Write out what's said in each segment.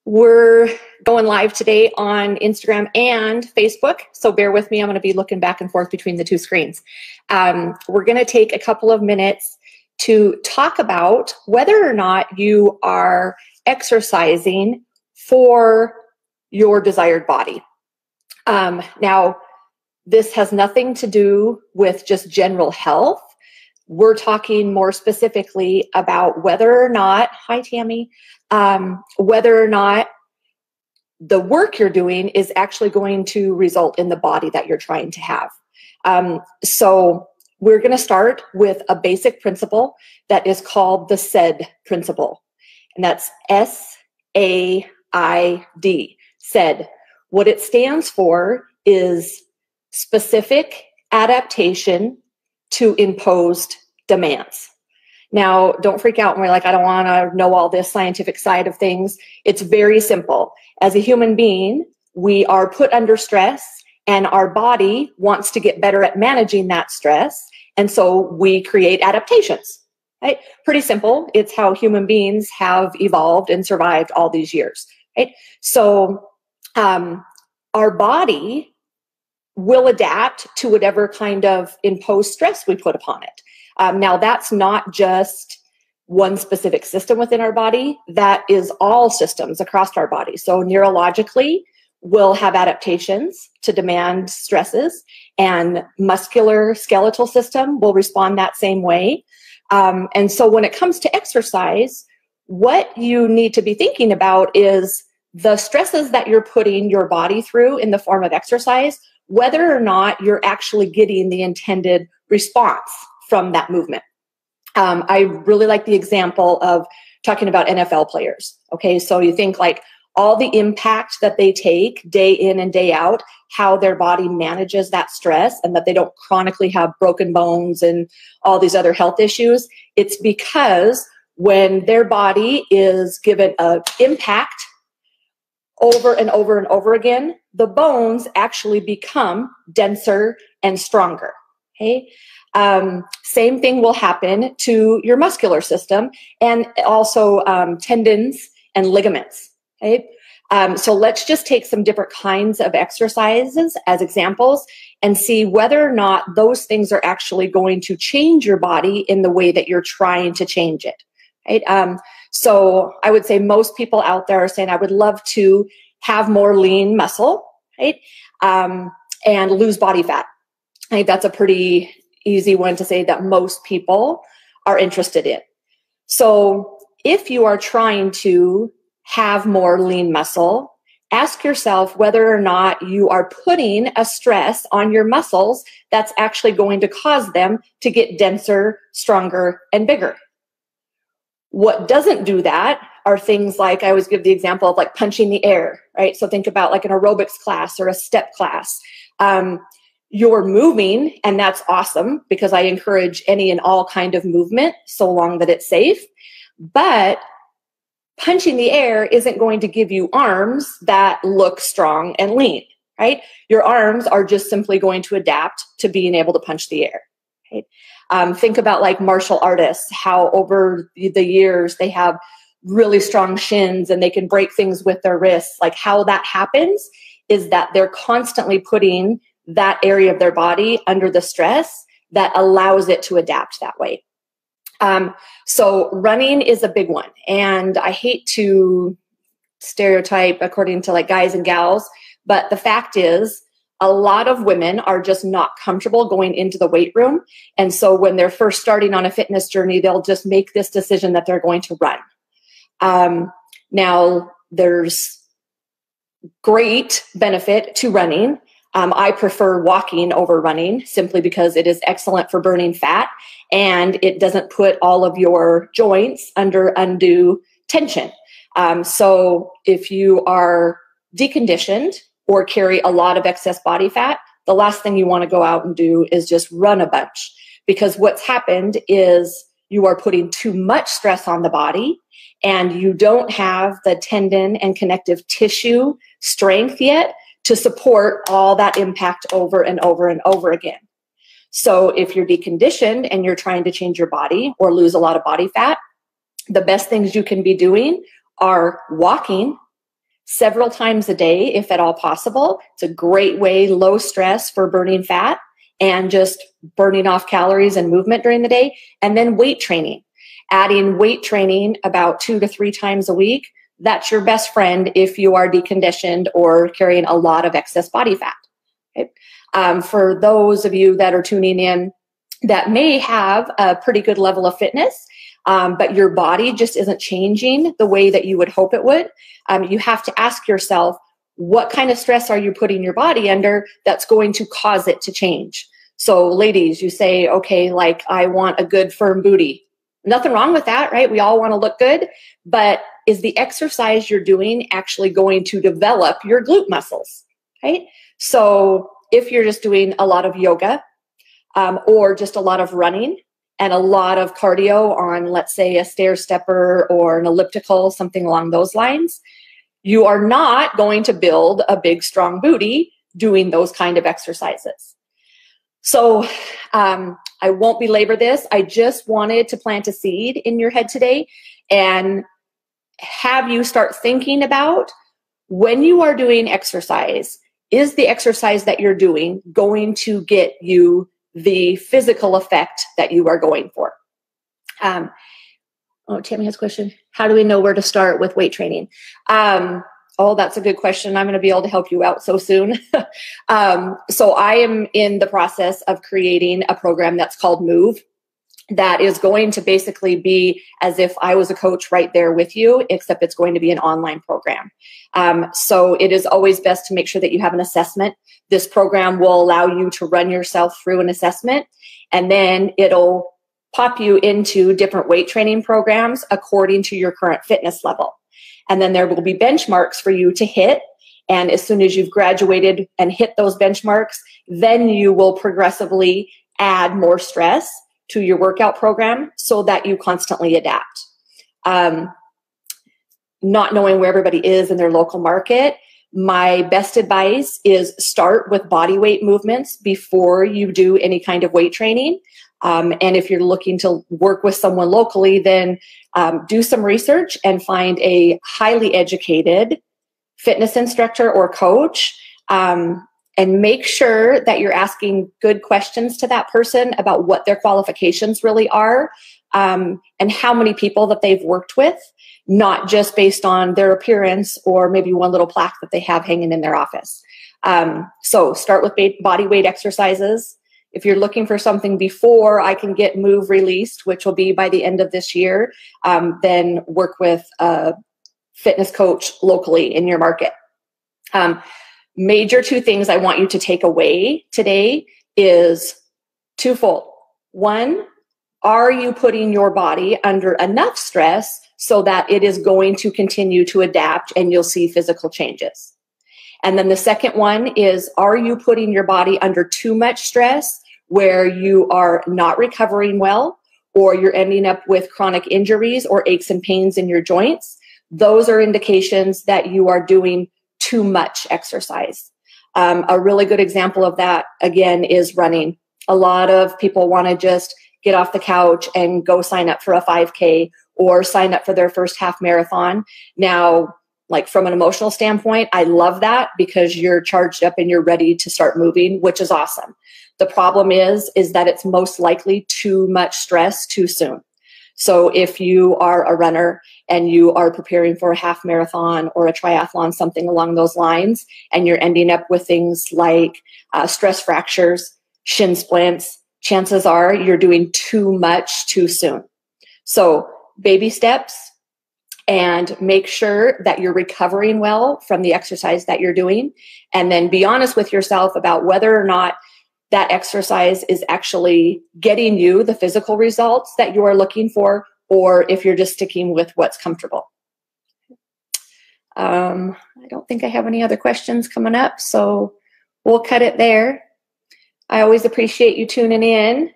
We're going live today on Instagram and Facebook, so bear with me. I'm going to be looking back and forth between the two screens. We're going to take a couple of minutes to talk about whether or not you are exercising for your desired body. Now, this has nothing to do with just general health. We're talking more specifically about whether or not, hi Tammy, whether or not the work you're doing is actually going to result in the body that you're trying to have. So we're going to start with a basic principle that is called the SAID principle. And that's S-A-I-D, SAID. What it stands for is specific adaptation to imposed demands. Now, don't freak out when we're like, I don't want to know all this scientific side of things. It's very simple. As a human being, we are put under stress and our body wants to get better at managing that stress. And so we create adaptations, right? Pretty simple. It's how human beings have evolved and survived all these years, right? So our body will adapt to whatever kind of imposed stress we put upon it. Now, that's not just one specific system within our body. That is all systems across our body. So neurologically, we'll have adaptations to demand stresses, and muscular skeletal system will respond that same way. And so when it comes to exercise, what you need to be thinking about is the stresses that you're putting your body through in the form of exercise, whether or not you're actually getting the intended response from that movement. I really like the example of talking about NFL players. Okay, so you think like all the impact that they take day in and day out, how their body manages that stress and that they don't chronically have broken bones and all these other health issues. It's because when their body is given an impact over and over and over again, the bones actually become denser and stronger. Okay. Same thing will happen to your muscular system and also tendons and ligaments. Okay. So let's just take some different kinds of exercises as examples and see whether or not those things are actually going to change your body in the way that you're trying to change it. Right. So I would say most people out there are saying, I would love to have more lean muscle, right? And lose body fat. I think that's a pretty easy one to say that most people are interested in. So if you are trying to have more lean muscle, ask yourself whether or not you are putting a stress on your muscles that's actually going to cause them to get denser, stronger, and bigger. What doesn't do that are things like, I always give the example of like punching the air, right? So think about like an aerobics class or a step class. You're moving, and that's awesome because I encourage any and all kind of movement so long that it's safe. But punching the air isn't going to give you arms that look strong and lean, right? Your arms are just simply going to adapt to being able to punch the air, right? Think about like martial artists, how over the years they have really strong shins and they can break things with their wrists. Like how that happens is that they're constantly putting that area of their body under the stress that allows it to adapt that way. So running is a big one. And I hate to stereotype according to like guys and gals, but the fact is a lot of women are just not comfortable going into the weight room. And so when they're first starting on a fitness journey, they'll just make this decision that they're going to run. Now there's great benefit to running. I prefer walking over running simply because it is excellent for burning fat and it doesn't put all of your joints under undue tension. So if you are deconditioned or carry a lot of excess body fat, the last thing you want to go out and do is just run a bunch, because what's happened is you are putting too much stress on the body and you don't have the tendon and connective tissue strength yet to support all that impact over and over and over again. So if you're deconditioned and you're trying to change your body or lose a lot of body fat, the best things you can be doing are walking several times a day, if at all possible. It's a great way, low stress for burning fat and just burning off calories and movement during the day. And then weight training, adding weight training about 2 to 3 times a week. That's your best friend if you are deconditioned or carrying a lot of excess body fat. Okay? For those of you that are tuning in that may have a pretty good level of fitness, but your body just isn't changing the way that you would hope it would, you have to ask yourself, what kind of stress are you putting your body under that's going to cause it to change? So ladies, you say, okay, like I want a good firm booty. Nothing wrong with that, right? We all want to look good, but is the exercise you're doing actually going to develop your glute muscles, right? So if you're just doing a lot of yoga or just a lot of running and a lot of cardio on, let's say, a stair stepper or an elliptical, something along those lines, you are not going to build a big, strong booty doing those kind of exercises. So I won't belabor this. I just wanted to plant a seed in your head today and have you start thinking about, when you are doing exercise, is the exercise that you're doing going to get you the physical effect that you are going for? Tammy has a question. How do we know where to start with weight training? Oh, that's a good question. I'm going to be able to help you out so soon. So I am in the process of creating a program that's called Move, that is going to basically be as if I was a coach right there with you, except it's going to be an online program. So it is always best to make sure that you have an assessment. This program will allow you to run yourself through an assessment, and then it'll pop you into different weight training programs according to your current fitness level. And then there will be benchmarks for you to hit. And as soon as you've graduated and hit those benchmarks, then you will progressively add more stress to your workout program so that you constantly adapt. Not knowing where everybody is in their local market, my best advice is start with body weight movements before you do any kind of weight training. And if you're looking to work with someone locally, then do some research and find a highly educated fitness instructor or coach, and make sure that you're asking good questions to that person about what their qualifications really are, and how many people that they've worked with, not just based on their appearance or maybe one little plaque that they have hanging in their office. So start with body weight exercises. If you're looking for something before I can get Move released, which will be by the end of this year, then work with a fitness coach locally in your market. Major 2 things I want you to take away today is twofold. 1, are you putting your body under enough stress so that it is going to continue to adapt and you'll see physical changes? And then the second one is, are you putting your body under too much stress where you are not recovering well, or you're ending up with chronic injuries or aches and pains in your joints? Those are indications that you are doing too much exercise. A really good example of that, again, is running. A lot of people want to just get off the couch and go sign up for a 5K or sign up for their first half marathon. Now, like from an emotional standpoint, I love that because you're charged up and you're ready to start moving, which is awesome. The problem is that it's most likely too much stress too soon. So if you are a runner and you are preparing for a half marathon or a triathlon, something along those lines, and you're ending up with things like stress fractures, shin splints, chances are you're doing too much too soon. So baby steps, and make sure that you're recovering well from the exercise that you're doing. And then be honest with yourself about whether or not that exercise is actually getting you the physical results that you are looking for, or if you're just sticking with what's comfortable. I don't think I have any other questions coming up, so we'll cut it there. I always appreciate you tuning in.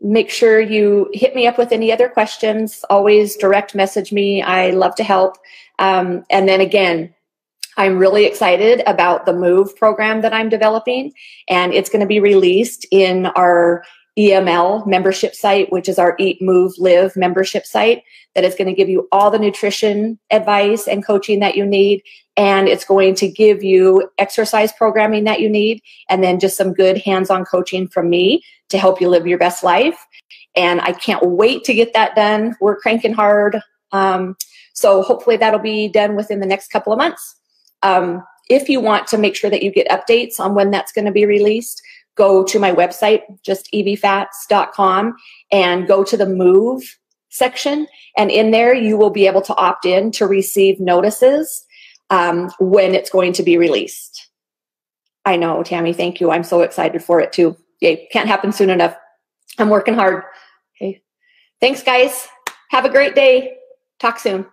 Make sure you hit me up with any other questions. Always direct message me. I love to help. And then again, I'm really excited about the Move program that I'm developing, and it's going to be released in our EML membership site, which is our Eat, Move, Live membership site, that is going to give you all the nutrition advice and coaching that you need. And it's going to give you exercise programming that you need, and then just some good hands-on coaching from me to help you live your best life. And I can't wait to get that done. We're cranking hard. So hopefully that'll be done within the next couple of months. If you want to make sure that you get updates on when that's going to be released, go to my website, just evfats.com, and go to the Move section. And in there, you will be able to opt in to receive notices when it's going to be released. I know, Tammy, thank you. I'm so excited for it too. Yay, can't happen soon enough. I'm working hard. Okay. Thanks, guys. Have a great day. Talk soon.